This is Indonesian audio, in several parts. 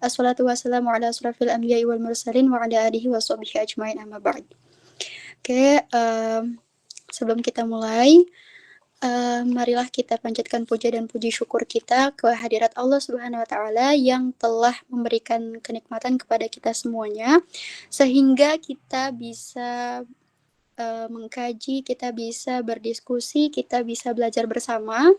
Assalatu wassalamu ala asrafil anbiya'i wal mursalin wa ala alihi wa sahbihi ajmain amma ba'd. Oke, sebelum kita mulai, marilah kita panjatkan puja dan puji syukur kita ke hadirat Allah Subhanahu wa Ta'ala yang telah memberikan kenikmatan kepada kita semuanya, sehingga kita bisa mengkaji, kita bisa berdiskusi, kita bisa belajar bersama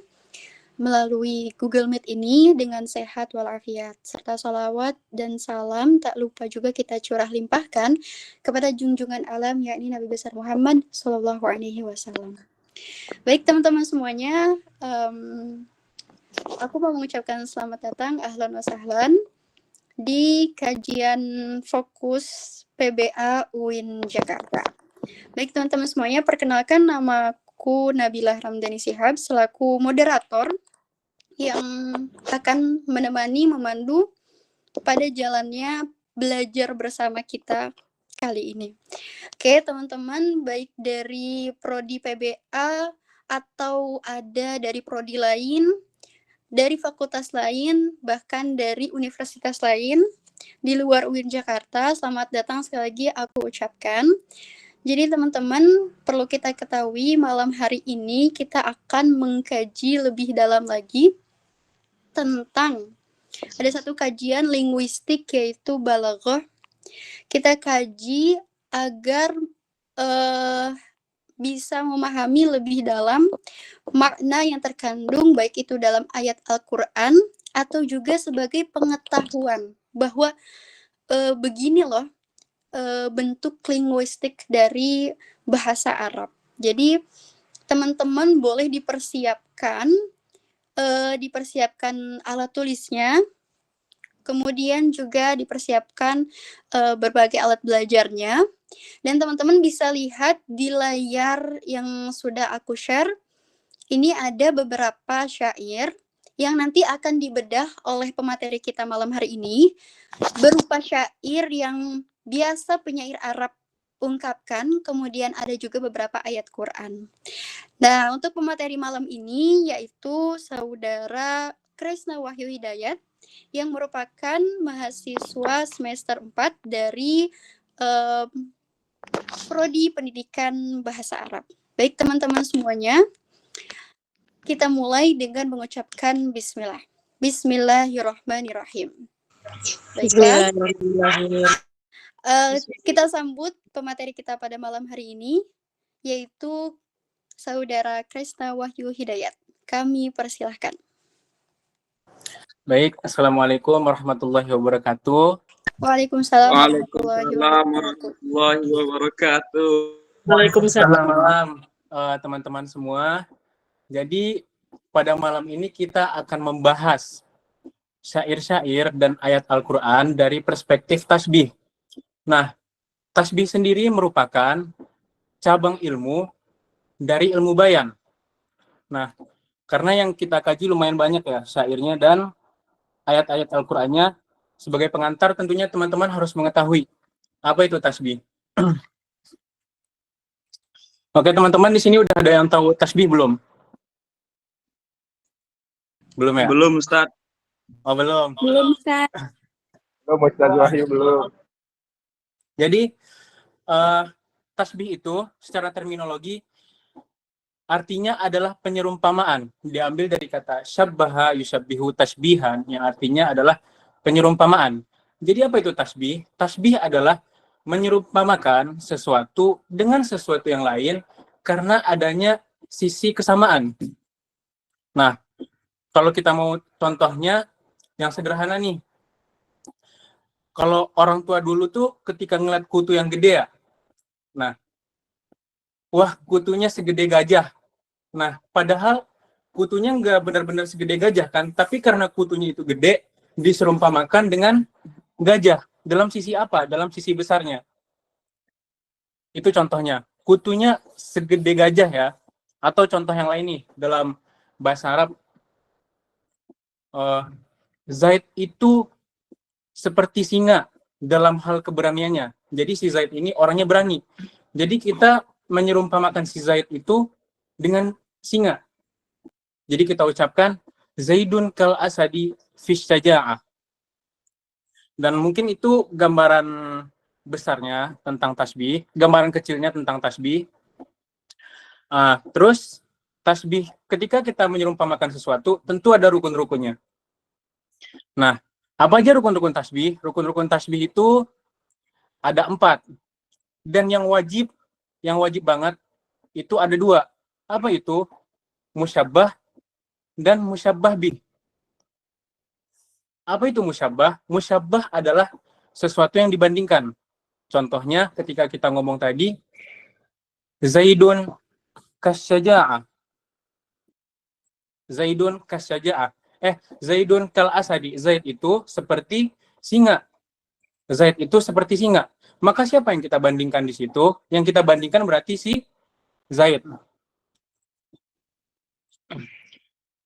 melalui Google Meet ini dengan sehat walafiat, serta salawat dan salam tak lupa juga kita curah limpahkan kepada junjungan alam, yakni Nabi besar Muhammad Sallallahu Alaihi Wasallam. Baik teman-teman semuanya, aku mau mengucapkan selamat datang, ahlan wa sahlan, di kajian fokus PBA UIN Jakarta. Baik teman-teman semuanya, perkenalkan namaku Nabilah Ramdhani Shihab selaku moderator yang akan menemani, memandu pada jalannya belajar bersama kita kali ini. Oke teman-teman, baik dari prodi PBA atau ada dari prodi lain, dari fakultas lain, bahkan dari universitas lain di luar UIN Jakarta, selamat datang sekali lagi aku ucapkan. Jadi teman-teman, perlu kita ketahui malam hari ini kita akan mengkaji lebih dalam lagi tentang ada satu kajian linguistik yaitu balaghah. Kita kaji agar bisa memahami lebih dalam makna yang terkandung baik itu dalam ayat Al-Quran atau juga sebagai pengetahuan bahwa begini loh bentuk linguistik dari bahasa Arab. Jadi teman-teman boleh dipersiapkan alat tulisnya, kemudian juga dipersiapkan berbagai alat belajarnya, dan teman-teman bisa lihat di layar yang sudah aku share. Ini ada beberapa syair yang nanti akan dibedah oleh pemateri kita malam hari ini, berupa syair yang biasa penyair Arab ungkapkan, kemudian ada juga beberapa ayat Quran. Nah, untuk pemateri malam ini yaitu Saudara Kresna Wahyu Hidayat yang merupakan mahasiswa semester 4 dari Prodi Pendidikan Bahasa Arab. Baik teman-teman semuanya, kita mulai dengan mengucapkan bismillah. Bismillahirrahmanirrahim. Baiklah. Kita sambut pemateri kita pada malam hari ini, yaitu Saudara Kresna Wahyu Hidayat. Kami persilahkan. Baik, Assalamualaikum warahmatullahi wabarakatuh. Waalaikumsalam warahmatullahi wabarakatuh. Waalaikumsalam teman-teman semua. Jadi pada malam ini kita akan membahas syair-syair dan ayat Al-Quran dari perspektif tasbih. Nah, tasbih sendiri merupakan cabang ilmu dari ilmu bayan. Nah, karena yang kita kaji lumayan banyak ya syairnya dan ayat-ayat Al-Qur'annya, sebagai pengantar tentunya teman-teman harus mengetahui apa itu tasbih. Oke, teman-teman di sini udah ada yang tahu tasbih belum? Belum ya? Belum, Ustaz. Oh, belum. Belum, Ustaz. Belum, Ustaz Wahyu, belum. Jadi tasbih itu secara terminologi artinya adalah penyerumpamaan, diambil dari kata syabbaha yusabbihu tasbihan, yang artinya adalah penyerumpamaan. Jadi apa itu tasbih? Tasbih adalah menyerumpamakan sesuatu dengan sesuatu yang lain karena adanya sisi kesamaan. Nah, kalau kita mau contohnya yang sederhana nih. Kalau orang tua dulu tuh ketika ngeliat kutu yang gede ya, nah, wah kutunya segede gajah. Nah, padahal kutunya nggak benar-benar segede gajah kan, tapi karena kutunya itu gede, diserumpamakan dengan gajah. Dalam sisi apa? Dalam sisi besarnya. Itu contohnya. Kutunya segede gajah ya. Atau contoh yang lain nih, dalam bahasa Arab, Zaid itu seperti singa dalam hal keberaniannya. Jadi si Zaid ini orangnya berani. Jadi kita menyerumpamakan si Zaid itu dengan singa. Jadi kita ucapkan Zaidun kal asadi fish syaja'ah. Dan mungkin itu gambaran besarnya tentang tasbih, gambaran kecilnya tentang tasbih. Terus tasbih, ketika kita menyerumpamakan sesuatu, tentu ada rukun-rukunnya. Nah, apa aja rukun-rukun tasbih? Rukun-rukun tasbih itu ada 4. Dan yang wajib banget itu ada 2. Apa itu? Musyabbah dan musyabbah bih. Apa itu musyabbah? Musyabbah adalah sesuatu yang dibandingkan. Contohnya ketika kita ngomong tadi, Zaidun kasyaja'ah. Zaidun kasyaja'ah. Zaidun kal asadi. Zaid itu seperti singa. Zaid itu seperti singa. Maka siapa yang kita bandingkan di situ? Yang kita bandingkan berarti si Zaid.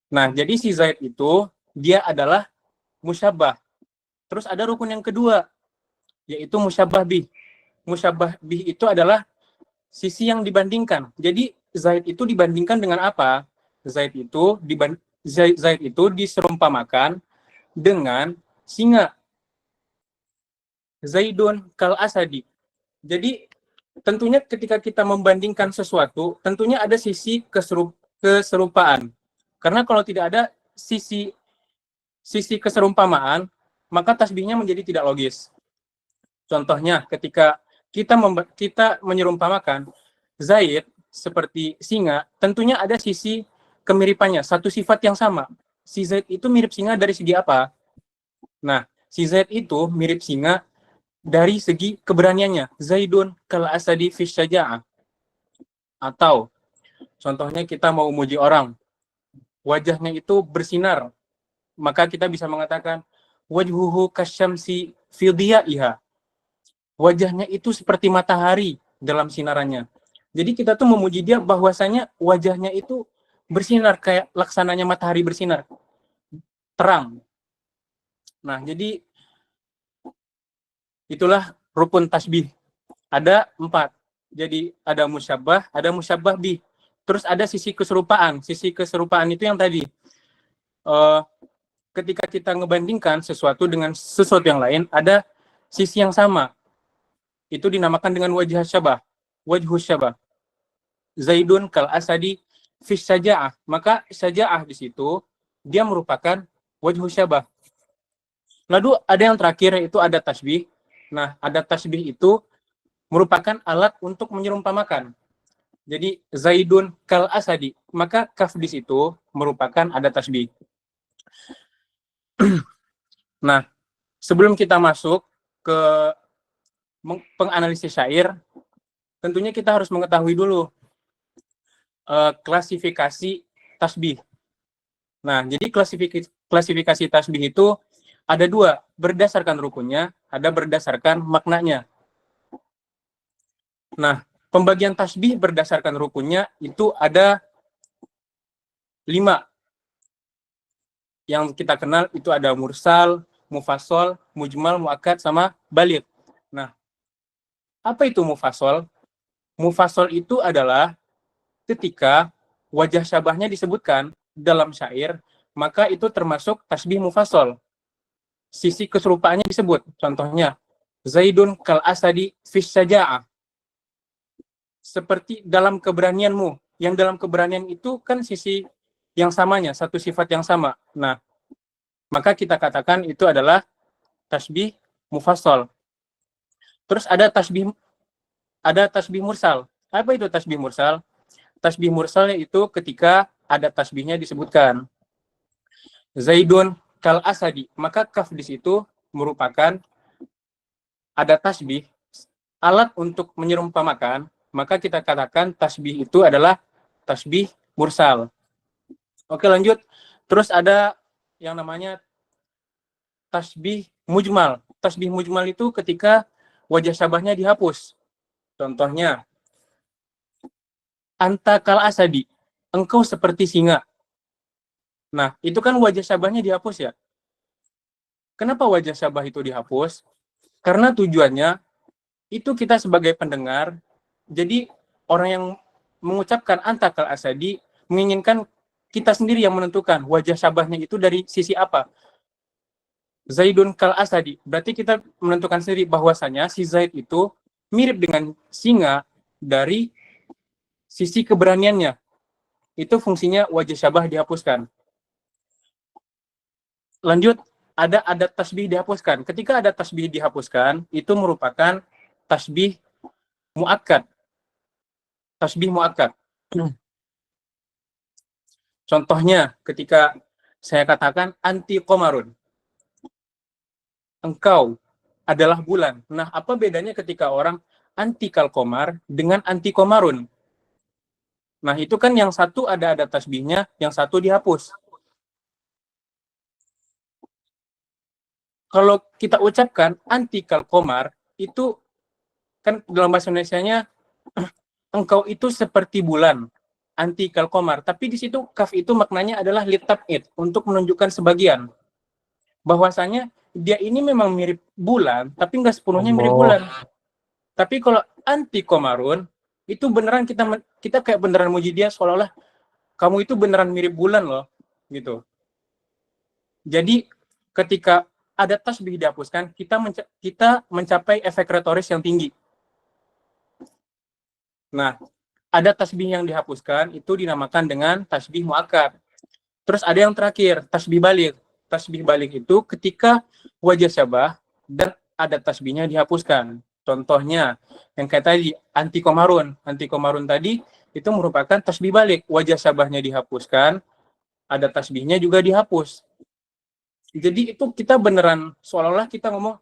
Nah, jadi si Zaid itu dia adalah musyabbah. Terus ada rukun yang kedua, yaitu musyabbah bih. Musyabbah bih itu adalah sisi yang dibandingkan. Jadi Zaid itu dibandingkan dengan apa? Zaid itu diserumpamakan dengan singa. Zaidun kal asadi. Jadi tentunya ketika kita membandingkan sesuatu, tentunya ada sisi keserupaan. Karena kalau tidak ada sisi keserumpamaan, maka tasbihnya menjadi tidak logis. Contohnya ketika kita menyerumpamakan Zaid seperti singa, tentunya ada sisi kemiripannya, satu sifat yang sama. Si Zaid itu mirip singa dari segi apa? Nah, si Zaid itu mirip singa dari segi keberaniannya. Zaidun kal asadi fi syaja'ah. Atau contohnya kita mau memuji orang, wajahnya itu bersinar, maka kita bisa mengatakan wajhuhu kasyamsi fi dhiyaiha. Wajahnya itu seperti matahari dalam sinarannya. Jadi kita tuh memuji dia bahwasanya wajahnya itu bersinar kayak laksananya matahari bersinar. Terang. Nah, jadi itulah rukun tasbih. Ada 4. Jadi ada musyabbah bih. Terus ada sisi keserupaan. Sisi keserupaan itu yang tadi. Ketika kita ngebandingkan sesuatu dengan sesuatu yang lain, ada sisi yang sama. Itu dinamakan dengan wajah syabah. Wajhus syabah. Zaidun kal asadi fi syaja'ah. Maka syaja'ah di situ dia merupakan wajhus syabah. Lalu ada yang terakhir yaitu ada tasbih. Nah, ada tasbih itu merupakan alat untuk menyerumpamakan. Jadi Zaidun kal asadi, maka kaf di situ merupakan ada tasbih. Nah, sebelum kita masuk ke penganalisis syair, tentunya kita harus mengetahui dulu klasifikasi tasbih. Nah, jadi klasifikasi tasbih itu ada 2, berdasarkan rukunnya, ada berdasarkan maknanya. Nah, pembagian tasbih berdasarkan rukunnya itu ada 5. Yang kita kenal itu ada mursal, mufassal, mujmal, muakkad, sama baligh. Nah, apa itu mufassal? Mufassal itu adalah ketika wajah syabahnya disebutkan dalam syair, maka itu termasuk tasbih mufassal. Sisi keserupaannya disebut. Contohnya, Zaidun kal asadi fis syaja'ah. Seperti dalam keberanianmu. Yang dalam keberanian itu kan sisi yang samanya, satu sifat yang sama. Nah, maka kita katakan itu adalah tasbih mufassal. Terus ada tasbih mursal. Apa itu tasbih mursal? Tasbih mursal itu ketika ada tasbihnya disebutkan. Zaidun kal asadi, maka kaf di situ merupakan ada tasbih, alat untuk menyerumpamakan, maka kita katakan tasbih itu adalah tasbih mursal. Oke, lanjut. Terus ada yang namanya tasbih mujmal. Tasbih mujmal itu ketika wajah syabahnya dihapus. Contohnya, anta kal asadi, engkau seperti singa. Nah, itu kan wajah syabahnya dihapus ya. Kenapa wajah syabah itu dihapus? Karena tujuannya itu kita sebagai pendengar, jadi orang yang mengucapkan anta kal asadi menginginkan kita sendiri yang menentukan wajah syabahnya itu dari sisi apa. Zaidun kal asadi. Berarti kita menentukan sendiri bahwasanya si Zaid itu mirip dengan singa dari sisi keberaniannya. Itu fungsinya wajah syabah dihapuskan. Lanjut, ada tasbih dihapuskan. Ketika ada tasbih dihapuskan, itu merupakan tasbih muakkad. Tasbih muakkad. Contohnya, ketika saya katakan anti komarun. Engkau adalah bulan. Nah, apa bedanya ketika orang anti kalkomar dengan anti komarun? Nah, itu kan yang satu ada tasbihnya, yang satu dihapus. Kalau kita ucapkan anti kalkomar, itu kan dalam bahasa Indonesianya engkau itu seperti bulan, anti kalkomar. Tapi di situ kaf itu maknanya adalah litab'id, untuk menunjukkan sebagian. Bahwasanya dia ini memang mirip bulan, tapi nggak sepenuhnya mirip bulan. Tapi kalau anti komarun, itu beneran kita kayak beneran muji dia, seolah-olah kamu itu beneran mirip bulan loh, gitu. Jadi ketika ada tasbih dihapuskan, kita mencapai efek retoris yang tinggi. Nah, ada tasbih yang dihapuskan, itu dinamakan dengan tasbih muakkad. Terus ada yang terakhir, tasbih balik. Tasbih balik itu ketika wajah syabah dan ada tasbihnya dihapuskan. Contohnya, yang kayak tadi, anti komarun. Anti komarun tadi, itu merupakan tasbih balik. Wajah syabahnya dihapuskan, ada tasbihnya juga dihapus. Jadi itu kita beneran, seolah-olah kita ngomong,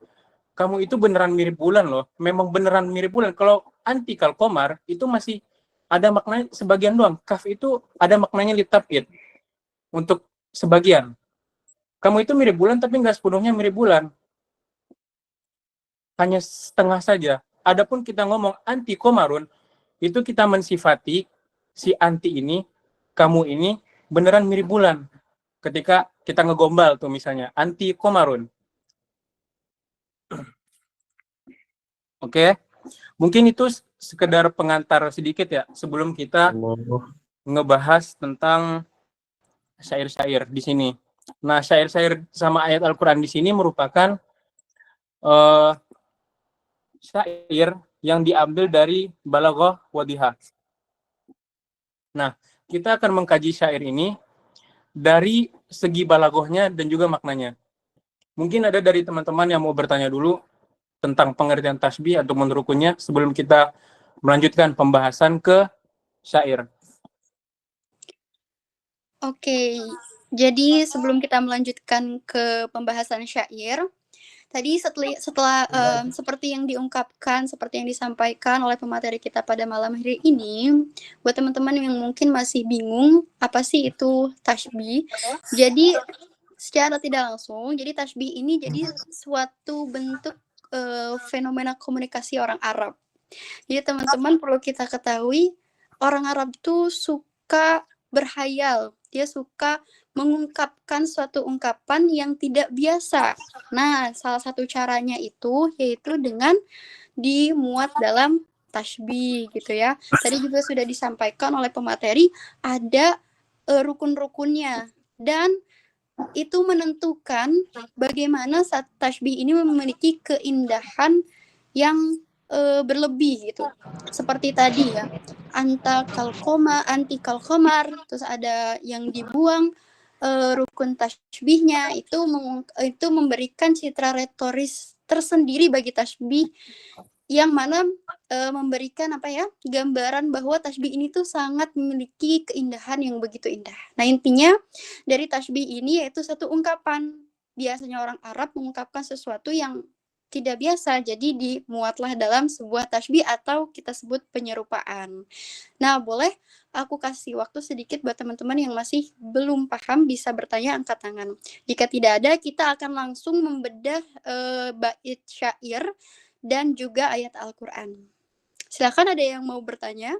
kamu itu beneran mirip bulan loh. Memang beneran mirip bulan. Kalau anti kalkomar, itu masih ada maknanya sebagian doang. Kaf itu ada maknanya litab'id. Untuk sebagian. Kamu itu mirip bulan, tapi nggak sepenuhnya mirip bulan. Hanya setengah saja. Adapun kita ngomong anti komarun, itu kita mensifati si anti ini, kamu ini, beneran mirip bulan. Ketika kita ngegombal tuh misalnya, anti komarun. Oke, mungkin itu sekedar pengantar sedikit ya, sebelum kita ngebahas tentang syair-syair di sini. Nah, syair-syair sama ayat Al-Quran di sini merupakan syair yang diambil dari Balaghah Wadihah. Nah, kita akan mengkaji syair ini dari segi balaghahnya dan juga maknanya. Mungkin ada dari teman-teman yang mau bertanya dulu tentang pengertian tasbih atau rukunnya sebelum kita melanjutkan pembahasan ke syair. Oke, jadi sebelum kita melanjutkan ke pembahasan syair, tadi setelah seperti yang diungkapkan, seperti yang disampaikan oleh pemateri kita pada malam hari ini, buat teman-teman yang mungkin masih bingung apa sih itu tasbih. Jadi secara tidak langsung, jadi tasbih ini jadi suatu bentuk fenomena komunikasi orang Arab. Jadi teman-teman perlu kita ketahui, orang Arab tuh suka berhayal, dia suka mengungkapkan suatu ungkapan yang tidak biasa. Nah, salah satu caranya itu yaitu dengan dimuat dalam tasbih gitu ya. Tadi juga sudah disampaikan oleh pemateri ada rukun-rukunnya dan itu menentukan bagaimana saat tasbih ini memiliki keindahan yang berlebih gitu. Seperti tadi ya, anti kalkomar, terus ada yang dibuang rukun tasbihnya itu memberikan citra retoris tersendiri bagi tasbih yang mana memberikan gambaran bahwa tasbih ini tuh sangat memiliki keindahan yang begitu indah. Nah, intinya dari tasbih ini yaitu satu ungkapan. Biasanya orang Arab mengungkapkan sesuatu yang tidak biasa, jadi dimuatlah dalam sebuah tasbih atau kita sebut penyerupaan. Nah, boleh aku kasih waktu sedikit buat teman-teman yang masih belum paham bisa bertanya, angkat tangan. Jika tidak ada, kita akan langsung membedah bait syair dan juga ayat Al-Quran. Silakan, ada yang mau bertanya?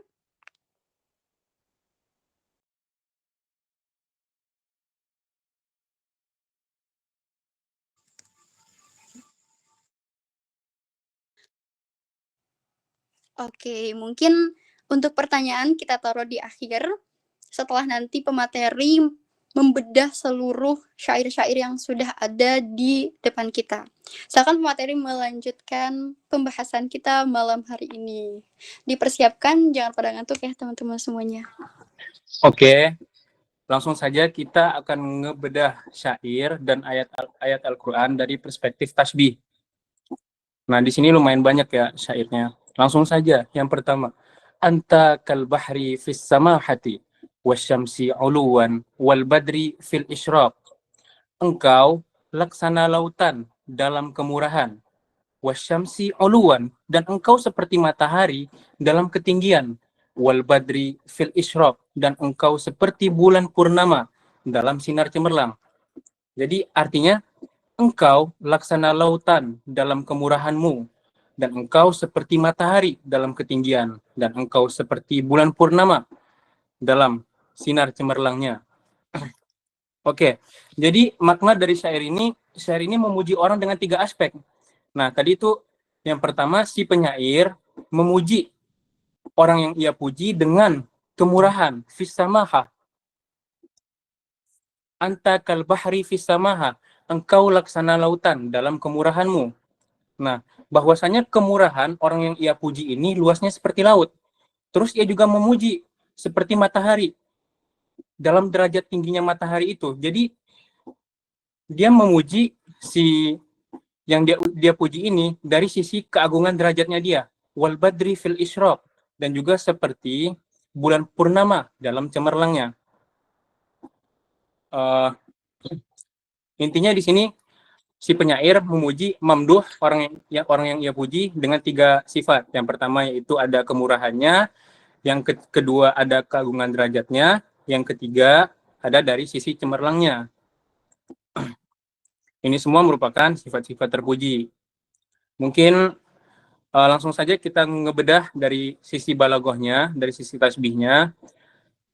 Oke, mungkin untuk pertanyaan kita taruh di akhir. Setelah nanti pemateri membedah seluruh syair-syair yang sudah ada di depan kita. Silakan pemateri melanjutkan pembahasan kita malam hari ini. Dipersiapkan, jangan pada ngantuk ya teman-teman semuanya. Oke, langsung saja kita akan ngebedah syair dan ayat Al-Quran dari perspektif tasbih. Nah, di sini lumayan banyak ya syairnya. Langsung saja, yang pertama. Anta kal bahri fis samahati, wasyamsi uluwan, wal badri fil isyraq. Engkau laksana lautan dalam kemurahan, wasyamsi uluwan, dan engkau seperti matahari dalam ketinggian, wal badri fil isyraq, dan engkau seperti bulan purnama dalam sinar cemerlang. Jadi artinya engkau laksana lautan dalam kemurahanmu, dan engkau seperti matahari dalam ketinggian, dan engkau seperti bulan purnama dalam sinar cemerlangnya. Oke, jadi makna dari syair ini memuji orang dengan 3 aspek. Nah, tadi itu yang pertama, si penyair memuji orang yang ia puji dengan kemurahan, fissamaha. Anta kal bahri fissamaha, engkau laksana lautan dalam kemurahanmu. Nah, bahwasanya kemurahan orang yang ia puji ini luasnya seperti laut. Terus ia juga memuji seperti matahari dalam derajat tingginya matahari itu. Jadi dia memuji si yang dia puji ini dari sisi keagungan derajatnya dia. Wal badri fil isyraq, dan juga seperti bulan purnama dalam cemerlangnya. Intinya di sini si penyair memuji mamduh orang yang ia puji dengan 3 sifat. Yang pertama yaitu ada kemurahannya, yang kedua ada keagungan derajatnya, yang ketiga ada dari sisi cemerlangnya. Ini semua merupakan sifat-sifat terpuji. Mungkin langsung saja kita ngebedah dari sisi balaghahnya, dari sisi tasbihnya.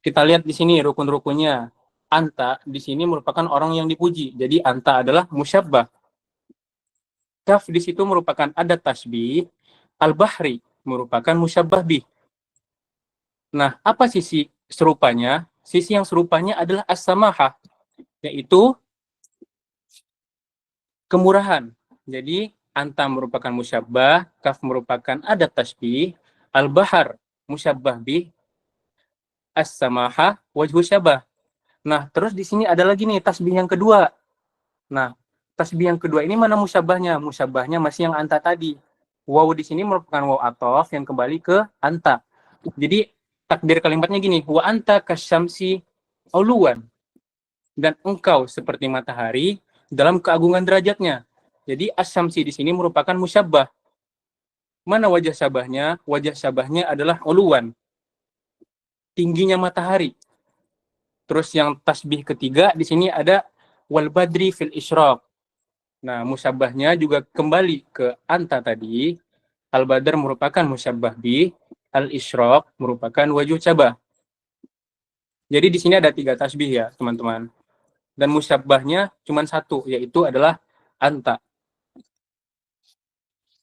Kita lihat di sini rukun-rukunnya. Anta di sini merupakan orang yang dipuji. Jadi anta adalah musyabbah. Kaf di situ merupakan adat tasbih. Al-bahri merupakan musyabbah bih. Nah, apa sisi serupanya? Sisi yang serupanya adalah as-samahah, yaitu kemurahan. Jadi anta merupakan musyabbah, kaf merupakan adat tasbih, al-bahar musyabbah bih, as-samahah wajhu syabah. Nah, terus di sini ada lagi nih tasbih yang kedua. Nah, tasbih yang kedua ini mana musyabbahnya? Musyabbahnya masih yang anta tadi. Waw di sini merupakan waw atof yang kembali ke anta. Jadi takdir kalimatnya gini, wa anta kasyamsi uluwan, dan engkau seperti matahari dalam keagungan derajatnya. Jadi asyamsi di sini merupakan musyabbah. Mana wajah syabahnya? Wajah syabahnya adalah uluwan, tingginya matahari. Terus yang tasbih ketiga di sini ada wal badri fil isyraq. Nah, musyabbahnya juga kembali ke anta tadi. Al badr merupakan musyabbah bi, al isyraq merupakan wajhu syabah. Jadi di sini ada 3 tasbih ya, teman-teman. Dan musyabbahnya cuma 1, yaitu adalah anta.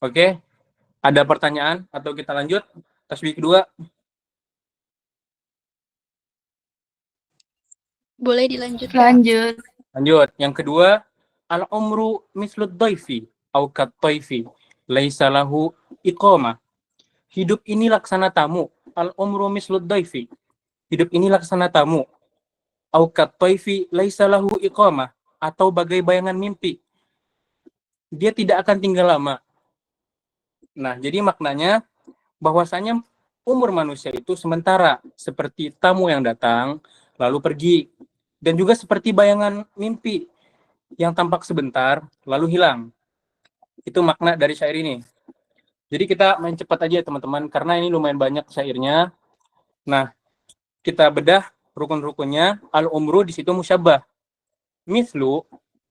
Oke, ada pertanyaan atau kita lanjut? Tasbih kedua. Boleh dilanjutkan. Lanjut. Yang kedua, al-umru mislud dhaifi au kat taifi laisa lahu iqamah. Hidup ini laksana tamu. Al-umru mislud dhaifi. Hidup ini laksana tamu. Au kat taifi laisa lahu iqamah, atau bagai bayangan mimpi. Dia tidak akan tinggal lama. Nah, jadi maknanya bahwasanya umur manusia itu sementara, seperti tamu yang datang lalu pergi, dan juga seperti bayangan mimpi yang tampak sebentar lalu hilang. Itu makna dari syair ini. Jadi kita main cepat aja teman-teman, karena ini lumayan banyak syairnya. Nah, kita bedah rukun-rukunnya. Al-umru di situ musyabbah. Mithlu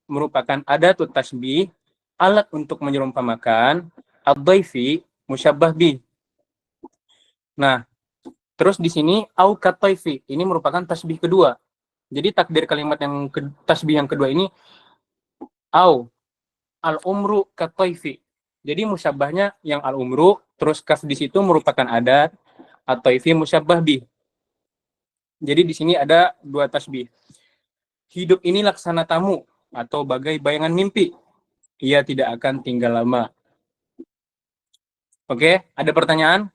merupakan adatut tasbih, alat untuk menyerumpamakan. Ad-dhaifi musyabbah bih. Nah, terus di sini au kataifi, ini merupakan tasbih kedua. Jadi takdir kalimat yang tasbih yang kedua ini au al-umru kataifi. Jadi musyabbahnya yang al-umru, terus kaf di situ merupakan adat, ataifi musyabbah bih. Jadi di sini ada 2 tasbih. hidup ini laksana tamu atau bagai bayangan mimpi. Ia tidak akan tinggal lama. Oke, ada pertanyaan?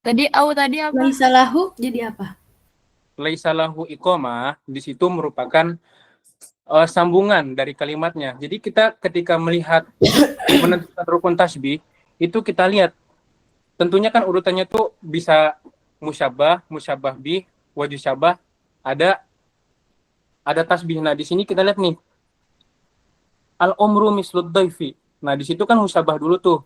Tadi apa? Laisa lahu jadi apa? Laisa lahu iqamah di situ merupakan sambungan dari kalimatnya. Jadi kita ketika melihat menentukan rukun tasbih, itu kita lihat tentunya kan urutannya tuh bisa musyabah, musyabah bih, wajib syabah, ada tasbih. Nah, di sini kita lihat nih. Al-umru mislud dhaifi. Nah, di situ kan musyabah dulu tuh.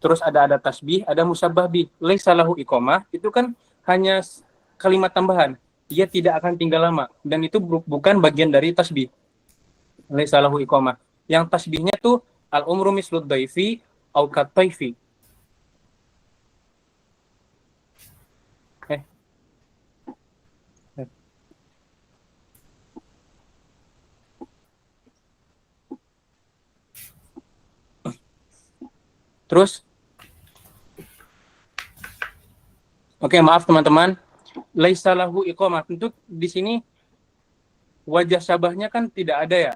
Terus ada tasbih, ada musyabah bih. Laisa lahu iqamah, itu kan hanya kalimat tambahan. Ia tidak akan tinggal lama, dan itu bukan bagian dari tasbih. Laisa lahu iqamah. Yang tasbihnya tuh al-umru mislud dhaifi au kataifi. Terus, oke, maaf teman-teman, laisa lahu iqamah. Tentu di sini wajah syabahnya kan tidak ada ya,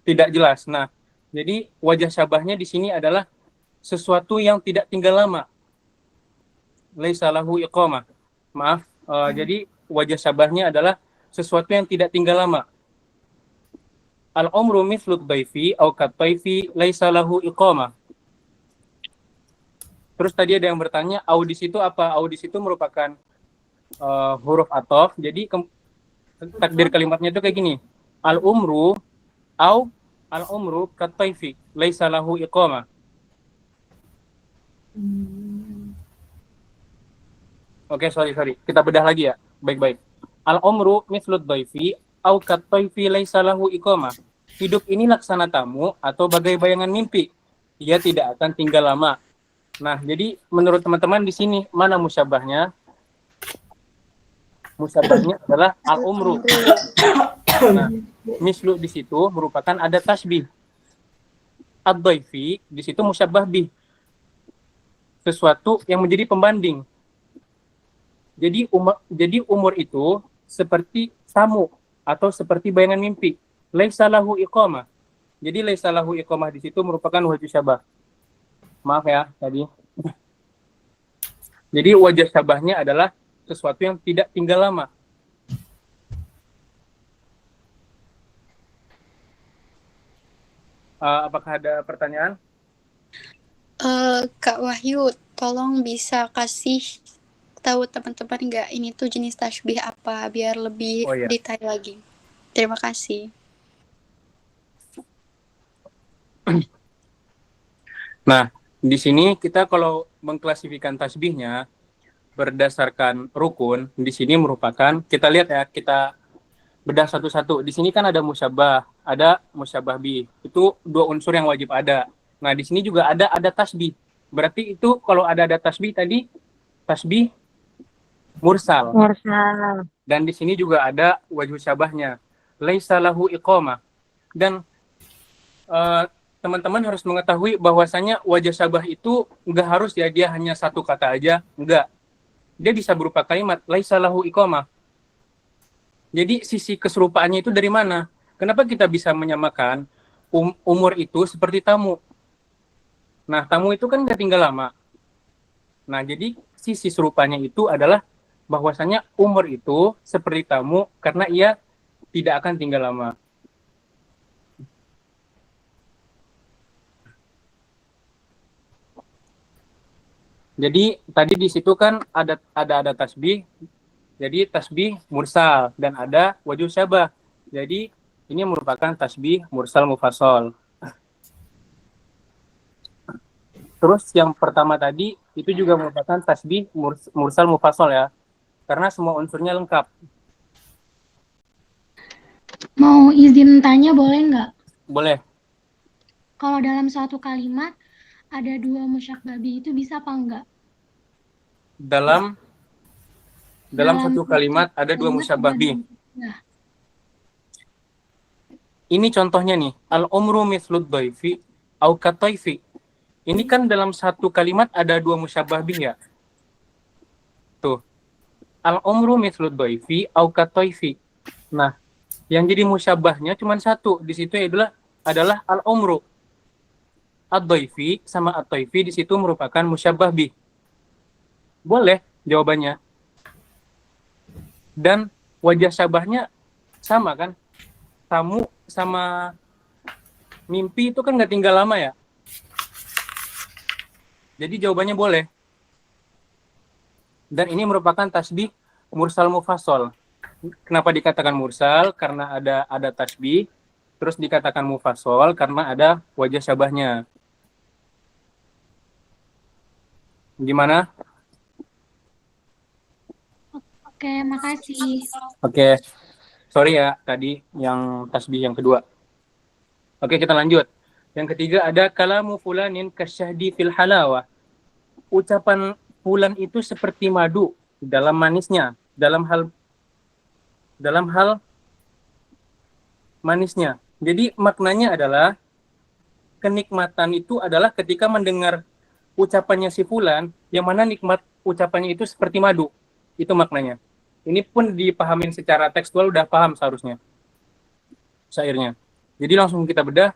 tidak jelas. Nah, jadi wajah syabahnya di sini adalah sesuatu yang tidak tinggal lama. Laisa lahu iqamah. Maaf, jadi wajah syabahnya adalah sesuatu yang tidak tinggal lama. Al-umru mithlud dhaifi au kataifi laisa lahu iqamah. Terus tadi ada yang bertanya, audis itu apa? Audis itu merupakan huruf athof. Jadi takdir kalimatnya itu kayak gini. Al-umru au al-umru kataifi laisa lahu iqamah. Oke, sorry. Kita bedah lagi ya. Baik-baik. Al-umru mithlud dhaifi au kataifi laisa lahu iqamah. Hidup ini laksana tamu atau bagai bayangan mimpi. Ia tidak akan tinggal lama. Nah, jadi menurut teman-teman di sini mana musyabahnya? Musyabahnya adalah al-umru. Nah, mislu di situ merupakan ada tasbih. Ad-dhaifi di situ musyabah bih. Sesuatu yang menjadi pembanding. Jadi umur itu seperti tamu atau seperti bayangan mimpi. Laisa lahu iqamah. Jadi laisa lahu iqamah di situ merupakan wajib syabah. Maaf ya tadi. Jadi wajah syabahnya adalah sesuatu yang tidak tinggal lama. Apakah ada pertanyaan? Kak Wahyu, tolong bisa kasih tahu teman-teman nggak ini tuh jenis tasbih apa biar lebih detail lagi. Terima kasih. Nah, di sini kita kalau mengklasifikasikan tasbihnya berdasarkan rukun, di sini merupakan, kita lihat ya, kita bedah satu-satu. Di sini kan ada musyabah, ada musyabah bih. Itu dua unsur yang wajib ada. Nah, di sini juga ada tasbih. Berarti itu kalau ada tasbih tadi, tasbih mursal. Dan di sini juga ada wajib syabahnya. Laisa lahu iqamah. Dan teman-teman harus mengetahui bahwasanya wajah syabah itu enggak harus ya dia hanya satu kata aja, enggak. Dia bisa berupa kalimat laisa lahu iqamah. Jadi sisi keserupaannya itu dari mana? Kenapa kita bisa menyamakan umur itu seperti tamu? Nah, tamu itu kan enggak tinggal lama. Nah, jadi sisi serupanya itu adalah bahwasanya umur itu seperti tamu karena ia tidak akan tinggal lama. Jadi tadi di situ kan ada tasbih. Jadi tasbih mursal dan ada wajib syabah. Jadi ini merupakan tasbih mursal mufassal. Terus yang pertama tadi itu juga merupakan tasbih mursal mufassal ya. Karena semua unsurnya lengkap. Mau izin tanya boleh nggak? Boleh. Kalau dalam suatu kalimat ada dua musyabbah bih itu bisa apa enggak? Dalam satu kalimat ada dua musyabbah bih. Ini contohnya nih, al-umru mithlud dhaifi au kataifi. Ini kan dalam satu kalimat ada dua musyabbah bih ya. Tuh. al-umru mislud dhaifi au katoifi. Nah, yang jadi musyabahnya cuma satu di situ adalah al-umru. Ad-dhaifi sama at-taifi di situ merupakan musyabah bih. Boleh jawabannya. Dan wajah syabahnya sama kan? Tamu sama mimpi itu kan nggak tinggal lama ya. Jadi jawabannya boleh. Dan ini merupakan tasbih mursal mufassal. Kenapa dikatakan mursal? Karena ada tasbih, terus dikatakan mufassal karena ada wajah syabahnya. Gimana? Oke, makasih. Oke. Sorry ya tadi yang tasbih yang kedua. Oke, kita lanjut. Yang ketiga ada kalamu fulanin kasyahdi fil halawah. Ucapan fulan itu seperti madu dalam manisnya, dalam hal manisnya. Jadi maknanya adalah kenikmatan itu adalah ketika mendengar ucapannya si fulan, yang mana nikmat ucapannya itu seperti madu. Itu maknanya. Ini pun dipahamin secara tekstual, udah paham seharusnya syairnya. Jadi langsung kita bedah.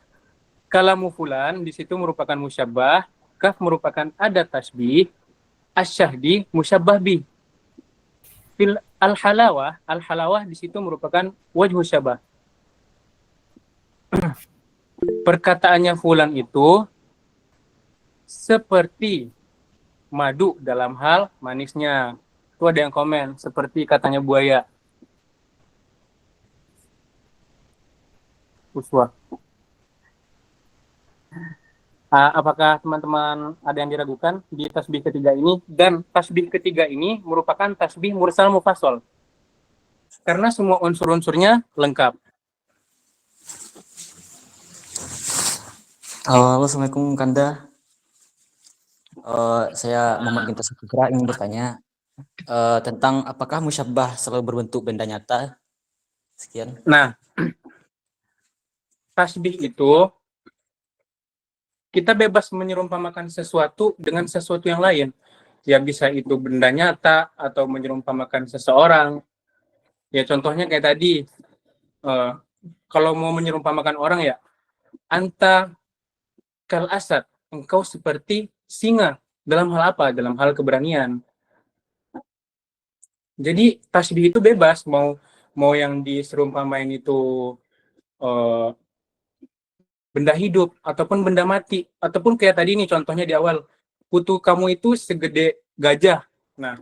Kalamu fulan di situ merupakan musyabbah, kaf merupakan adat tasbih, asyahdi musyabbah bih. Fil al-halawah di situ merupakan wajhu syabah. Perkataannya fulan itu seperti madu dalam hal manisnya. Itu ada yang komen, seperti katanya buaya. Uswah. Apakah teman-teman ada yang diragukan di tasbih ketiga ini? Dan tasbih ketiga ini merupakan tasbih mursal mufassal. Karena semua unsur-unsurnya lengkap. Halo, Assalamualaikum Kanda. Saya Muhammad Gintas Putra ingin bertanya tentang apakah musyabbah selalu berbentuk benda nyata? Sekian. Nah, tasbih itu kita bebas menyerumpamakan sesuatu dengan sesuatu yang lain. Ya bisa itu benda nyata atau menyerumpamakan seseorang. Ya contohnya kayak tadi, kalau mau menyerumpamakan orang ya, anta kal asad, engkau seperti singa. Dalam hal apa? Dalam hal keberanian. Jadi tasbih itu bebas, mau yang diserumpamain itu benda hidup ataupun benda mati, ataupun kayak tadi nih contohnya di awal, kutu kamu itu segede gajah. Nah,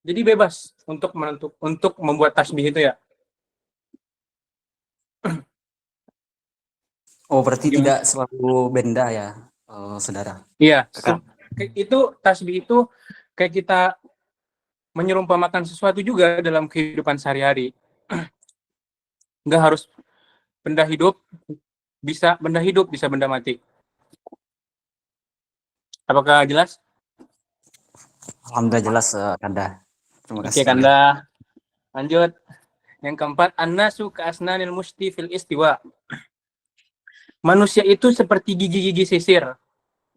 jadi bebas untuk membuat tasbih itu ya. Oh, berarti Gimana? tidak selalu benda ya, saudara? Iya, itu tasbih itu kayak kita menyerumpamakan sesuatu juga dalam kehidupan sehari-hari. Nggak harus benda hidup, bisa benda mati. Apakah jelas? Alhamdulillah jelas, Kanda. Terima kasih. Oke, Kanda. Lanjut. Yang keempat, an-nasu ka'asnanil musti fil istiwa. Manusia itu seperti gigi-gigi sisir.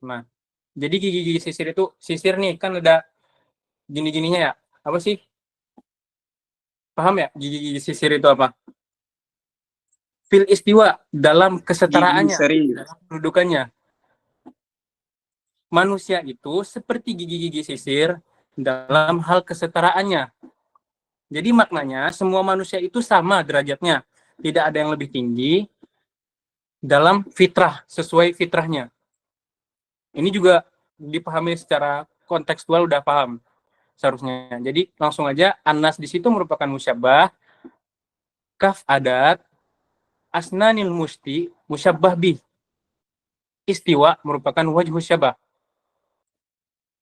Nah, jadi gigi-gigi sisir itu, sisir nih kan ada gini-gininya ya. Apa sih? Paham ya gigi-gigi sisir itu apa? Fil istiwa, dalam kesetaraannya, dalam kedudukannya. Manusia itu seperti gigi-gigi sisir dalam hal kesetaraannya. Jadi maknanya semua manusia itu sama derajatnya. Tidak ada yang lebih tinggi dalam fitrah, sesuai fitrahnya. Ini juga dipahami secara kontekstual, udah paham seharusnya. Jadi langsung aja, Anas di situ merupakan musyabbah, kaf adat, asnanil musti, musyabbah bih. Istiwa merupakan wajhu syabah.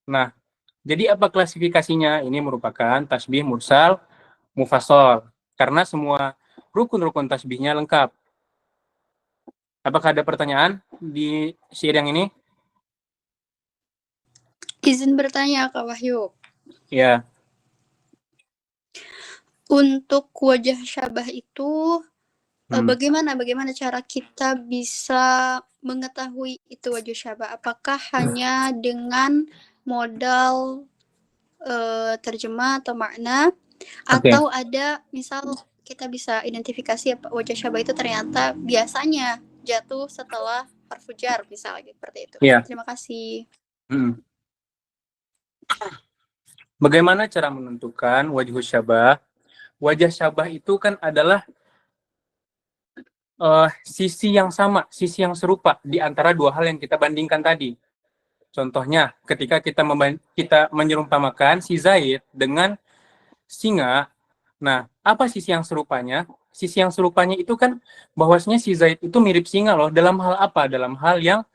Nah, jadi apa klasifikasinya? Ini merupakan tasbih mursal mufassal. Karena semua rukun-rukun tasbihnya lengkap. Apakah ada pertanyaan di syair yang ini? Izin bertanya, Kak Wahyu. Ya. Untuk wajah syabah itu bagaimana cara kita bisa mengetahui itu wajah syabah? Apakah hanya dengan modal terjemah atau makna, Oke. atau ada misal kita bisa identifikasi apa wajah syabah itu ternyata biasanya jatuh setelah harfu jar misalnya seperti itu. Iya. Terima kasih. Bagaimana cara menentukan wajhu syabah? Wajah syabah itu kan adalah sisi yang sama, sisi yang serupa di antara dua hal yang kita bandingkan tadi. Contohnya, ketika kita menyerumpamakan si Zaid dengan singa, nah, apa sisi yang serupanya? Sisi yang serupanya itu kan bahwasanya si Zaid itu mirip singa loh. Dalam hal apa? Dalam hal yang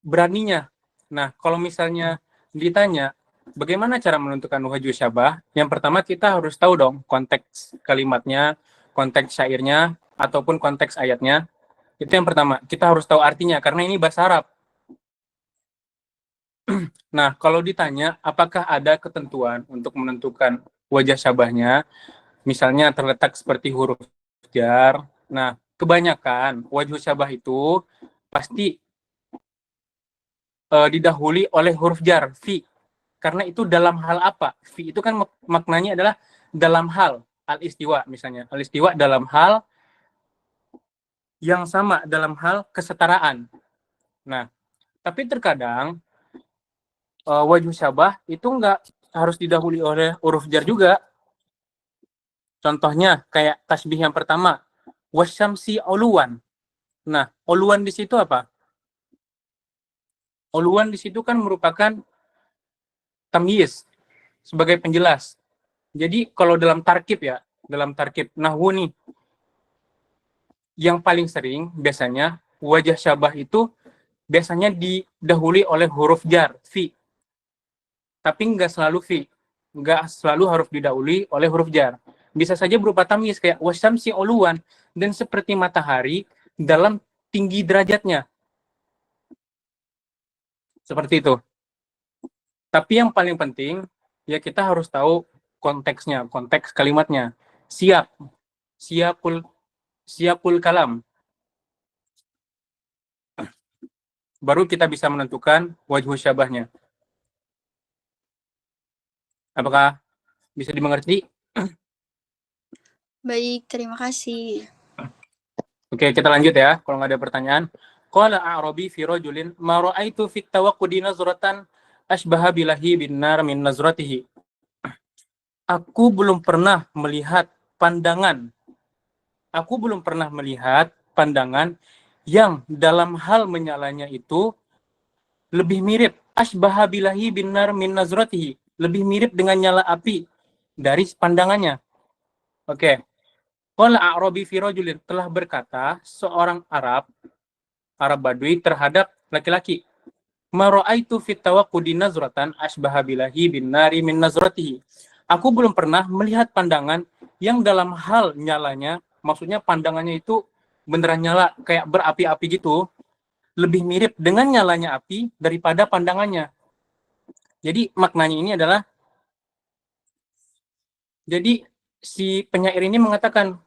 beraninya. Nah, kalau misalnya ditanya, bagaimana cara menentukan wajhu syabah? Yang pertama kita harus tahu dong konteks kalimatnya, konteks syairnya, ataupun konteks ayatnya. Itu yang pertama. Kita harus tahu artinya, karena ini bahasa Arab. Nah, kalau ditanya, apakah ada ketentuan untuk menentukan wajah syabahnya? Misalnya terletak seperti huruf jar. Nah, kebanyakan wajhu syabah itu pasti didahului oleh huruf jar, fi. Karena itu dalam hal apa? Fi itu kan maknanya adalah dalam hal. Al-istiwa misalnya. Al-istiwa dalam hal yang sama, dalam hal kesetaraan. Nah, tapi terkadang wajhu syabah itu nggak harus didahului oleh huruf jar juga. Contohnya kayak tasbih yang pertama, wasyamsi uluwan. Nah, uluwan di situ apa? Uluwan di situ kan merupakan tamyiz sebagai penjelas. Jadi kalau dalam tarkib ya, dalam tarkib nahwu nih, yang paling sering biasanya wajah syabah itu biasanya didahului oleh huruf jar, fi. Tapi nggak selalu fi. Nggak selalu harus didahului oleh huruf jar. Bisa saja berupa tamyiz kayak wasyamsi uluwan, dan seperti matahari dalam tinggi derajatnya. Seperti itu. Tapi yang paling penting, ya kita harus tahu konteksnya, konteks kalimatnya. Siapul kalam. Baru kita bisa menentukan wajhu syabahnya. Apakah bisa dimengerti? Baik, terima kasih. Oke, kita lanjut ya, kalau nggak ada pertanyaan. Qala a'rabi fi rajulin ma ra'aitu fi tawaqqudi nazratan asbaha bilahi bin nar min nazratihi. Aku belum pernah melihat pandangan yang dalam hal menyalanya itu lebih mirip asbaha bilahi bin nar min nazratihi, lebih mirip dengan nyala api dari pandangannya. Oke. Qala a'rabi fi rajulin, telah berkata seorang Arab Badui terhadap laki-laki. Ma ra'aitu fit tawaqqudi nazratan asbaha bilahi bin nari min nazratihi. Aku belum pernah melihat pandangan yang dalam hal nyalanya, maksudnya pandangannya itu beneran nyala, kayak berapi-api gitu, lebih mirip dengan nyalanya api daripada pandangannya. Jadi maknanya ini adalah, jadi si penyair ini mengatakan,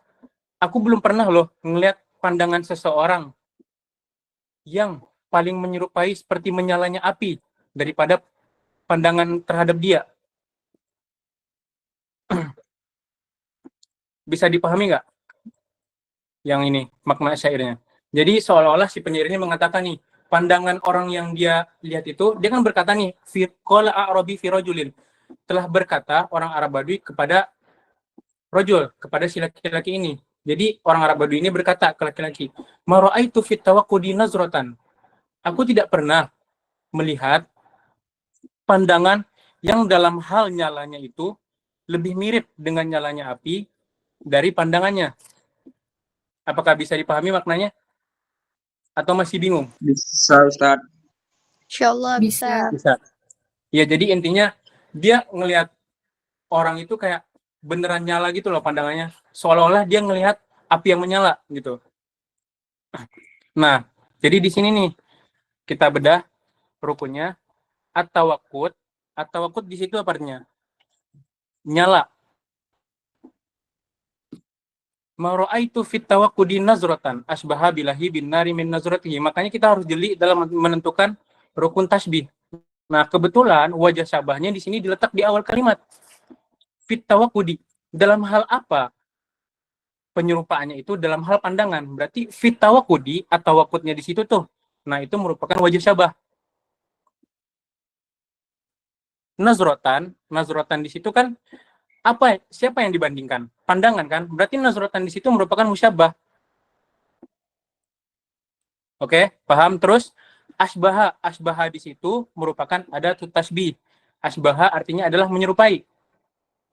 aku belum pernah loh melihat pandangan seseorang yang paling menyerupai seperti menyalanya api daripada pandangan terhadap dia. Bisa dipahami nggak yang ini makna syairnya? Jadi seolah-olah si penyair ini mengatakan nih, pandangan orang yang dia lihat itu, dia kan berkata nih, qala a'rabi fi rajulin, telah berkata orang Arab Badui kepada rajul, kepada si laki-laki ini. Jadi orang Arab Badui ini berkata ke laki-laki, ma ra'aitu fit tawaqqudi nazratan. Aku tidak pernah melihat pandangan yang dalam hal nyalanya itu lebih mirip dengan nyalanya api dari pandangannya. Apakah bisa dipahami maknanya? Atau masih bingung? Bisa, Ustaz. Insyaallah bisa. Bisa. Ya, jadi intinya dia ngelihat orang itu kayak beneran nyala gitu loh pandangannya. Seolah-olah dia ngelihat api yang menyala gitu. Nah, jadi di sini nih kita bedah rukunnya. At-tawaqqud di situ apa artinya? Nyala. Ma ra'aitu fit tawaqqudi nazratan asbaha bilahi bin nari min nazratihi. Makanya kita harus jeli dalam menentukan rukun tasbih. Nah, kebetulan wajah syabahnya di sini diletak di awal kalimat. Fit tawakudi. Dalam hal apa? Penyerupaannya itu dalam hal pandangan. Berarti fit tawakudi atau wakutnya di situ tuh. Nah, itu merupakan wajah syabah. Nazrotan di situ kan apa? Siapa yang dibandingkan? Pandangan kan? Berarti nazrotan di situ merupakan musyabah. Oke, paham? Terus asbaha di situ merupakan ada tasbih. Asbaha artinya adalah menyerupai.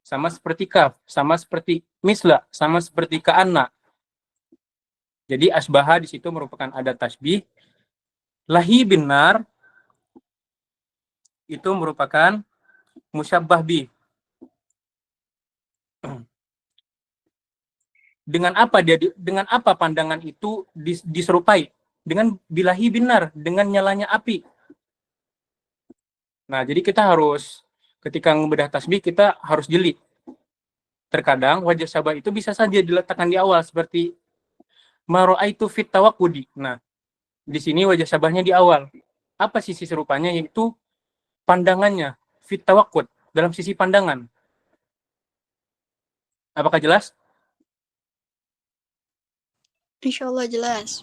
Sama seperti kaf, sama seperti misla, sama seperti ka'anna. Jadi asbaha di situ merupakan ada tasbih. Lahi binar itu merupakan musyabbah bi. Dengan apa pandangan itu diserupai? Dengan bilahi binar, dengan nyalanya api. Nah, jadi kita harus ketika membedah tasbih kita harus jeli. Terkadang wajah syabah itu bisa saja diletakkan di awal seperti maro'aitu fit tawakkudi. Nah, di sini wajah syabahnya di awal. Apa sisi serupanya? Yaitu pandangannya, fit tawakkud, dalam sisi pandangan. Apakah jelas? Insya Allah jelas.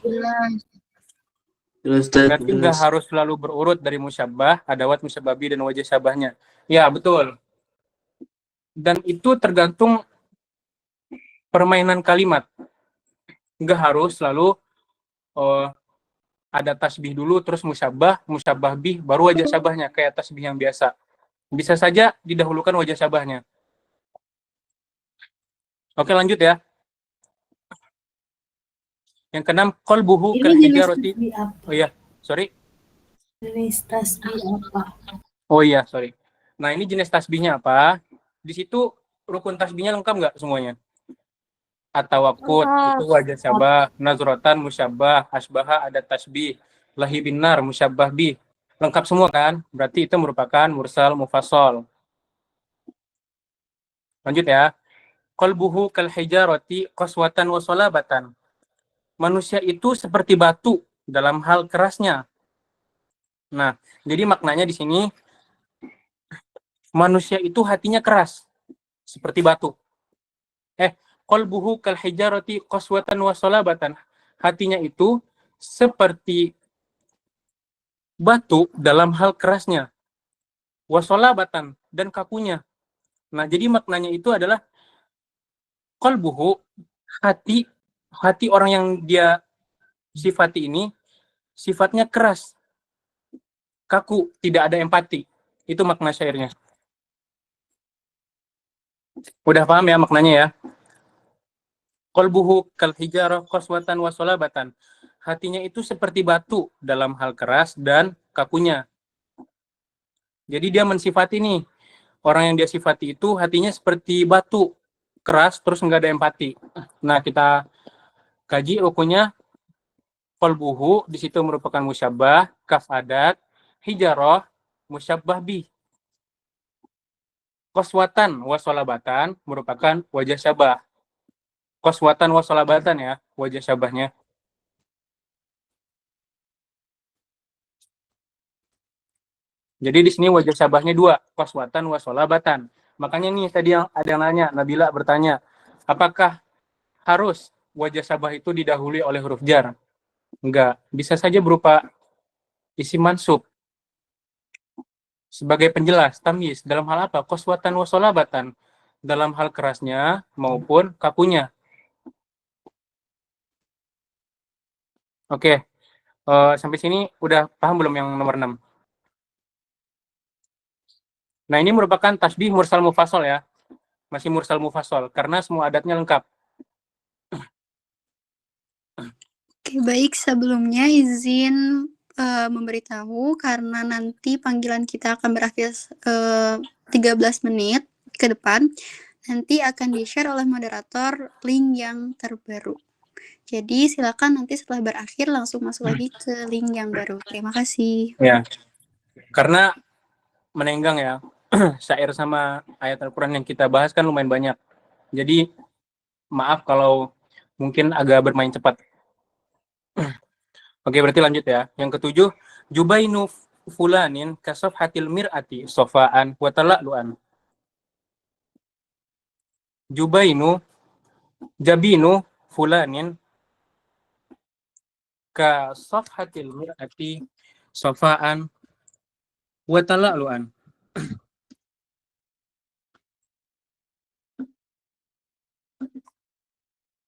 Berarti nggak harus selalu berurut dari musyabbah, adawat musyababi dan wajah syabahnya. Ya, betul. Dan itu tergantung permainan kalimat. Nggak harus selalu ada tasbih dulu, terus musyabbah bih, baru wajah syabahnya, kayak tasbih yang biasa. Bisa saja didahulukan wajah syabahnya. Oke, lanjut ya. Yang keenam, qalbuhu kal hijarati. Oh iya, sorry. Jenis tasbih apa? Oh iya, sorry. Nah, ini jenis tasbihnya apa? Di situ rukun tasbihnya lengkap nggak semuanya? At-tawakkut, itu wajah syabah, nazrotan, musyabbah, asbaha, ada tasbih, lahi binar, musyabbah bih. Lengkap semua kan? Berarti itu merupakan mursal mufassal. Lanjut ya. Qalbuhu kal hijarati qaswatan wa salabatan. Manusia itu seperti batu dalam hal kerasnya. Nah, jadi maknanya di sini manusia itu hatinya keras seperti batu. Qalbuhu kal hijarati qaswatan wa salabatan. Hatinya itu seperti batu dalam hal kerasnya. Wa salabatan, dan kakunya. Nah, jadi maknanya itu adalah qalbuhu, hati orang yang dia sifati ini sifatnya keras, kaku, tidak ada empati. Itu makna syairnya. Udah paham ya maknanya ya? Qalbuhu kal hijarah qaswatan wa salabatan. Hatinya itu seperti batu dalam hal keras dan kakunya. Jadi dia mensifati nih, orang yang dia sifati itu hatinya seperti batu, keras, terus nggak ada empati. Nah, kita kaji rukunnya. Qalbuhu di situ merupakan musyabbah, kaf adat, hijarah, musyabbah bih. Qaswatan wa salabatan merupakan wajah syabah. Qaswatan wa salabatan ya, wajah syabahnya. Jadi di sini wajah syabahnya dua, qaswatan wa salabatan. Makanya nih tadi yang ada yang nanya, Nabila bertanya, apakah harus wajah syabah itu didahului oleh huruf jar? Enggak, bisa saja berupa isim mansub. Sebagai penjelas, tamyiz, dalam hal apa? Qaswatan wa salabatan. Dalam hal kerasnya maupun kakunya. Oke, sampai sini udah paham belum yang nomor 6? Nah, ini merupakan tasbih mursal mufassal ya. Masih mursal mufassal karena semua adatnya lengkap. Oke, baik. Sebelumnya izin memberitahu karena nanti panggilan kita akan berakhir 13 menit ke depan. Nanti akan di-share oleh moderator link yang terbaru. Jadi silakan nanti setelah berakhir langsung masuk lagi ke link yang baru. Terima kasih. Ya, karena menenggang ya, syair sama ayat Al-Quran yang kita bahas kan lumayan banyak. Jadi maaf kalau mungkin agak bermain cepat. Oke, berarti lanjut ya. Yang ketujuh, Jubainu fulanin kasafhatil mir'ati sofaan wa tala'luan. Jabinu fulanin kasafhatil mir'ati sofaan wa tala'luan.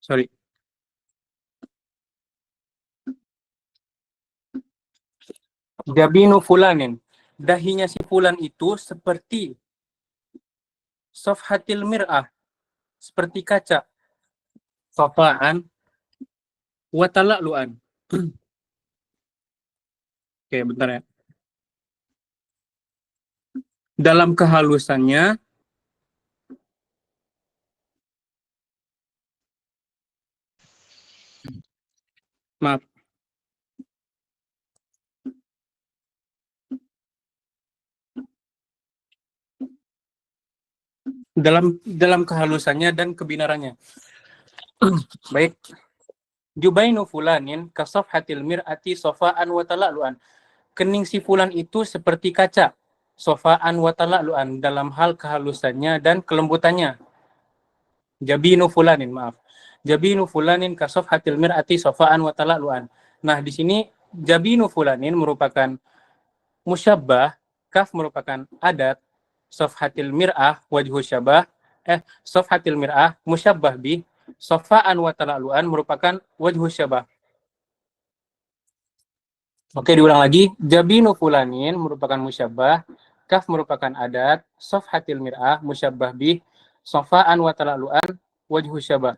Sorry. Jabinu fulanin. Dahinya si fulan itu seperti safhatil mir'ah. Seperti kaca. Sofaan wa tala'luan. Oke, bentar ya. Dalam kehalusannya maaf. Dalam kehalusannya dan kebenarannya. Baik. Jubainu fulanin kasafhatil mir'ati sofaan wa tala'luan. Kening si fulan itu seperti kaca. Sofaan wa tala'luan dalam hal kehalusannya dan kelembutannya. Jabinu fulanin, maaf. Jabinu fulanin kasafhatil mir'ati sofaan wa tala'luan. Nah, di sini jabinu fulanin merupakan musyabbah, kaf merupakan adat, safhatil mir'ah wajhu syabah, safhatil mir'ah musyabbah bi, safaan wa tala'luan merupakan wajhu syabah. Oke, diulang lagi. Jabinu fulanin merupakan musyabbah, kaf merupakan adat, safhatil mir'ah musyabbah bi, safaan wa tala'luan wajhu syabah.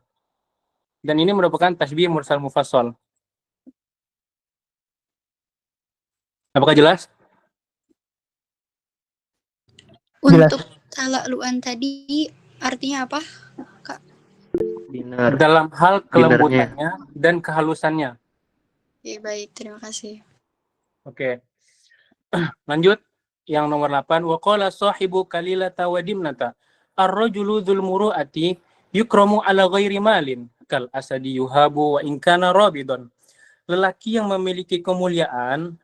Dan ini merupakan tasbih mursal mufassal. Apakah jelas? Untuk tala'luan tadi artinya apa, Kak? Binar. Dalam hal kelembutannya dan kehalusannya. Oke, baik. Terima kasih. Oke. Lanjut. Yang nomor 8. Wa qala sahibu kalilata wa dimnata. Ar-rajulu dzul muru'ati yukramu ala ghairi malin. Kal asadi yuhabu wa in kana rabidon. Lelaki yang memiliki kemuliaan,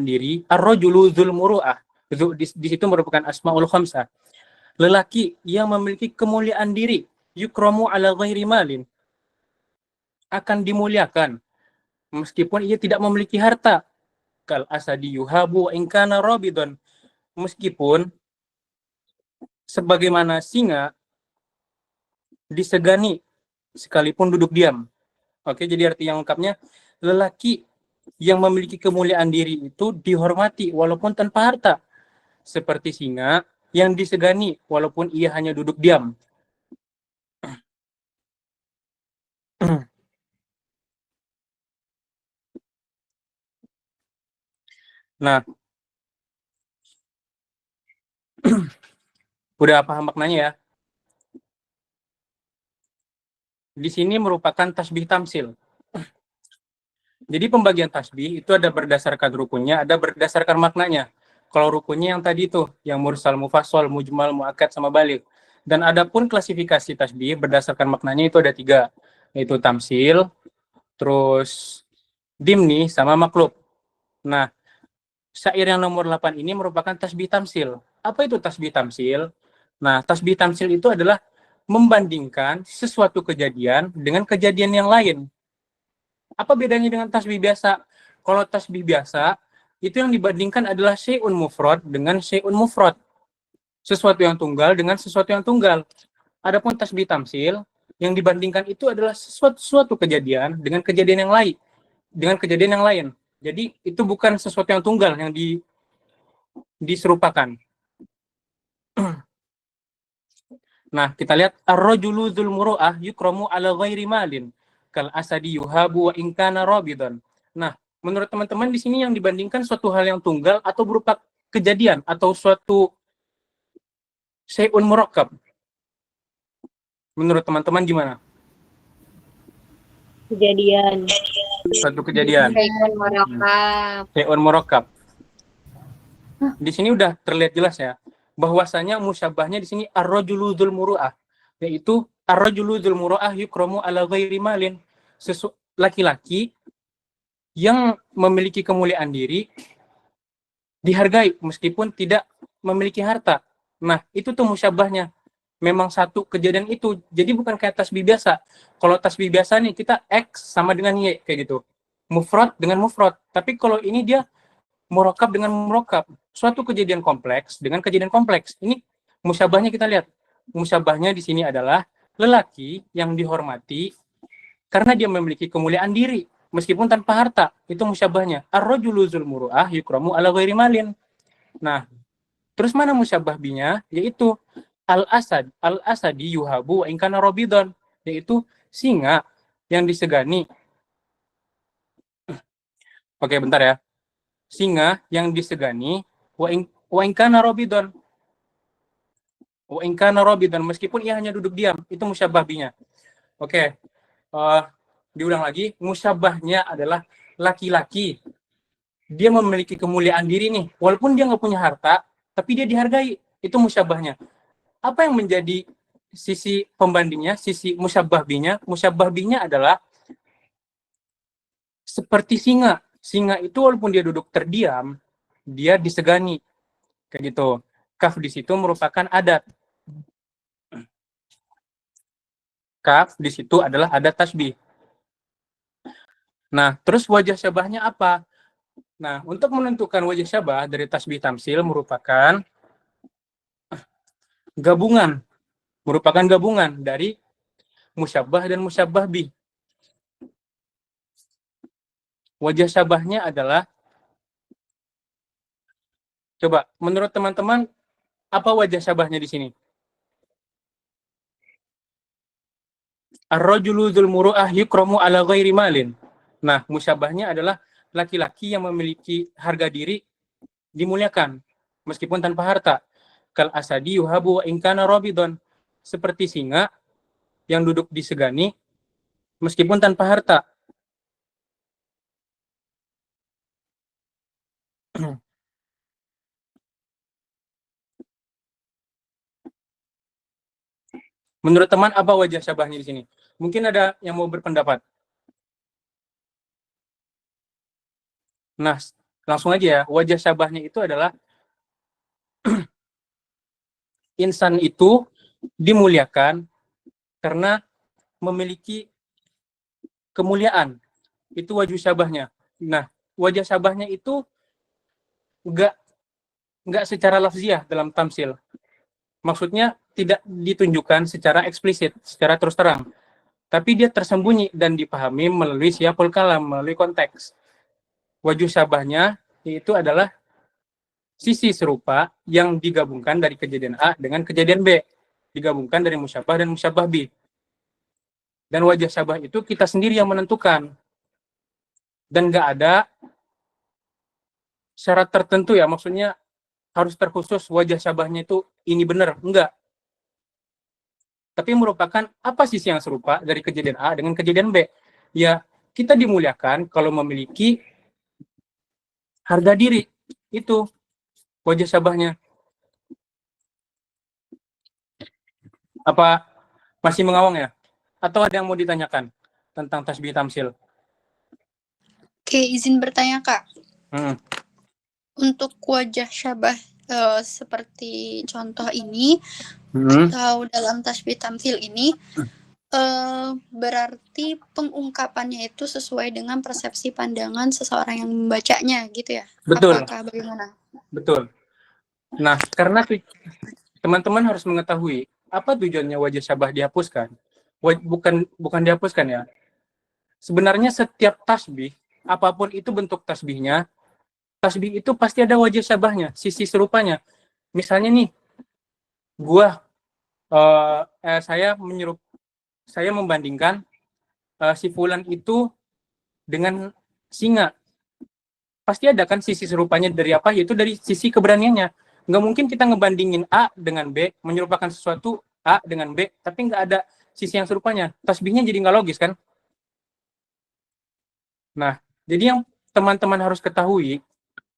diri, ar-rajulu dzul muru'ah. Di situ merupakan asmaul khamsah. Lelaki yang memiliki kemuliaan diri, yukramu ala ghairi malin, akan dimuliakan meskipun ia tidak memiliki harta. Kal asadi yuhabu wa in kana rabidon. Meskipun sebagaimana singa disegani sekalipun duduk diam. Oke, jadi arti yang lengkapnya, lelaki yang memiliki kemuliaan diri itu dihormati walaupun tanpa harta. Seperti singa yang disegani walaupun ia hanya duduk diam. Nah, udah paham maknanya ya? Di sini merupakan tasbih tamsil. Jadi pembagian tasbih itu ada berdasarkan rukunnya, ada berdasarkan maknanya. Kalau rukunnya yang tadi itu, yang mursal, mufassal, mujmal, muakkad, sama balik. Dan ada pun klasifikasi tasbih berdasarkan maknanya itu ada 3, yaitu tamsil, terus dimni, sama maklub. Nah, syair yang nomor 8 ini merupakan tasbih tamsil. Apa itu tasbih tamsil? Nah, tasbih tamsil itu adalah membandingkan sesuatu kejadian dengan kejadian yang lain. Apa bedanya dengan tasbih biasa? Kalau tasbih biasa, itu yang dibandingkan adalah syai'un mufrad dengan syai'un mufrad. Sesuatu yang tunggal dengan sesuatu yang tunggal. Adapun tasbih tamsil, yang dibandingkan itu adalah sesuatu kejadian dengan kejadian yang lain. Jadi, itu bukan sesuatu yang tunggal yang diserupakan. Nah, kita lihat ar-rajulu dzul muru'ah yukramu ala ghairi malin kal asadi yuhabu wa in kana rabidan. Nah, menurut teman-teman di sini yang dibandingkan suatu hal yang tunggal atau berupa kejadian atau suatu syai'un murakkab. Menurut teman-teman gimana? Kejadian. Suatu kejadian. Syai'un murakkab. Di sini udah terlihat jelas ya, bahwasanya musyabbahnya di sini ar-rajulu dzul muru'ah, yaitu ar-rajulu dzul muru'ah yukramu ala ghairi malin. Laki-laki yang memiliki kemuliaan diri dihargai meskipun tidak memiliki harta. Nah, itu tuh musyabahnya. Memang satu kejadian itu. Jadi bukan kayak tasbih biasa. Kalau tasbih biasa nih kita X sama dengan Y kayak gitu. Mufrad dengan mufrad. Tapi kalau ini dia murokab dengan murokab. Suatu kejadian kompleks dengan kejadian kompleks. Ini musyabahnya kita lihat. Musyabahnya di sini adalah lelaki yang dihormati karena dia memiliki kemuliaan diri meskipun tanpa harta. Itu musyabahnya. Ar-rajulu dzul muru'ah yukramu ala ghairi malin. Nah, terus mana musyabah binya? Yaitu al-asadi yuhabu wa in kana rabidon, yaitu singa yang disegani. Oke, bentar ya. Singa yang disegani wa in kana rabidon. Wa in kana rabidon, meskipun ia hanya duduk diam, itu musyabah binya. Oke. Diulang lagi, musyabahnya adalah laki-laki. Dia memiliki kemuliaan diri nih, walaupun dia nggak punya harta, tapi dia dihargai. Itu musyabahnya. Apa yang menjadi sisi pembandingnya, sisi musyabah binya? Musyabah binya adalah seperti singa. Singa itu walaupun dia duduk terdiam, dia disegani. Kayak gitu. Kaf di situ merupakan adat. Kaf di situ adalah adat tasbih. Nah, terus wajah syabahnya apa? Nah, untuk menentukan wajah syabah dari tasbih tamsil merupakan gabungan dari musyabah dan musyabah bih. Wajah syabahnya adalah, coba menurut teman-teman apa wajah syabahnya di sini? Ar-rajulu dzul muru'ah yukramu ala ghairi malin. Nah, musyabahnya adalah laki-laki yang memiliki harga diri dimuliakan meskipun tanpa harta. Kal asadi yuhabu wa in kana rabidon. Seperti singa yang duduk disegani meskipun tanpa harta. Menurut teman apa wajah syabahnya di sini? Mungkin ada yang mau berpendapat. Nah, langsung aja ya. Wajah syabahnya itu adalah insan itu dimuliakan karena memiliki kemuliaan. Itu wajah syabahnya. Nah, wajah syabahnya itu enggak secara lafziah dalam tamsil. Maksudnya tidak ditunjukkan secara eksplisit, secara terus terang. Tapi dia tersembunyi dan dipahami melalui siyaqul kalam, melalui konteks. Wajah syabahnya itu adalah sisi serupa yang digabungkan dari kejadian A dengan kejadian B. Digabungkan dari musyabah dan musyabah B. Dan wajah syabah itu kita sendiri yang menentukan. Dan nggak ada syarat tertentu ya, maksudnya harus terkhusus wajah syabahnya itu ini benar, enggak. Tapi merupakan apa sisi yang serupa dari kejadian A dengan kejadian B. Ya, kita dimuliakan kalau memiliki harga diri. Itu wajah syabahnya. Apa masih mengawang ya? Atau ada yang mau ditanyakan tentang tasbih tamsil? Oke, izin bertanya Kak. Hmm. Untuk wajah syabah seperti contoh ini atau dalam tasbih tamsil ini berarti pengungkapannya itu sesuai dengan persepsi pandangan seseorang yang membacanya gitu ya? Betul. Apakah bagaimana? Betul. Nah, karena teman-teman harus mengetahui apa tujuannya wajah syabah dihapuskan. Bukan dihapuskan ya. Sebenarnya setiap tasbih, apapun itu bentuk tasbihnya, tasbih itu pasti ada wajah syabahnya, sisi serupanya. Misalnya nih, saya membandingkan si fulan itu dengan singa. Pasti ada kan sisi serupanya dari apa? Yaitu dari sisi keberaniannya. Nggak mungkin kita ngebandingin A dengan B, menyerupakan sesuatu A dengan B, tapi nggak ada sisi yang serupanya. Tasbihnya jadi nggak logis kan? Nah, jadi yang teman-teman harus ketahui,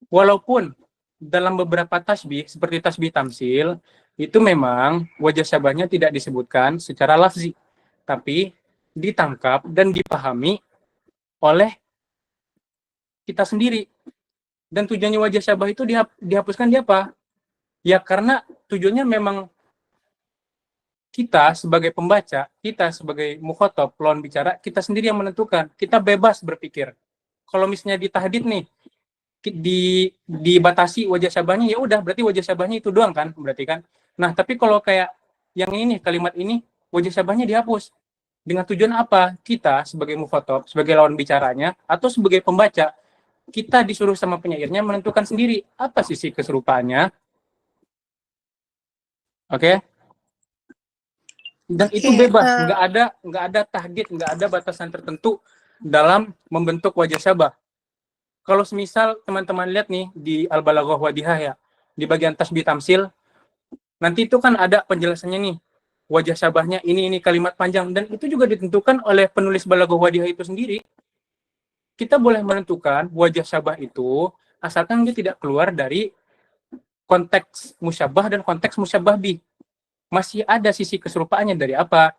walaupun dalam beberapa tasbih, seperti tasbih tamsil, itu memang wajah syabahnya tidak disebutkan secara lafzi, tapi ditangkap dan dipahami oleh kita sendiri. Dan tujuannya wajah syabah itu dihapuskan di apa? Ya karena tujuannya memang kita sebagai pembaca, kita sebagai mukhatab, lawan bicara, kita sendiri yang menentukan. Kita bebas berpikir. Kalau misalnya di tahdid nih, dibatasi wajah syabahnya, ya udah berarti wajah syabahnya itu doang kan, berarti kan. Nah, tapi kalau kayak yang ini, kalimat ini, wajah syabahnya dihapus. Dengan tujuan apa? Kita sebagai mukhatab, sebagai lawan bicaranya, atau sebagai pembaca, kita disuruh sama penyairnya menentukan sendiri apa sisi keserupaannya. Oke? Dan itu bebas, nggak ada tahdid, nggak ada batasan tertentu dalam membentuk wajah syabah. Kalau semisal teman-teman lihat nih di Al-Balaghah Wadihah ya, di bagian tasbih tamsil, nanti itu kan ada penjelasannya nih, wajah syabahnya ini kalimat panjang, dan itu juga ditentukan oleh penulis Balaghah Wadihah itu sendiri. Kita boleh menentukan wajah syabah itu asalkan dia tidak keluar dari konteks musyabbah dan konteks musyabbah bih. Masih ada sisi keserupaannya dari apa?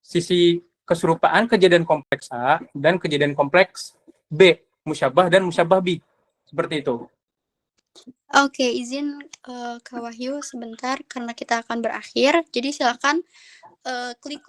Sisi keserupaan kejadian kompleks A dan kejadian kompleks B, musyabbah dan musyabbah bih. Seperti itu. Oke, izin Kak Wahyu sebentar karena kita akan berakhir. Jadi silakan klik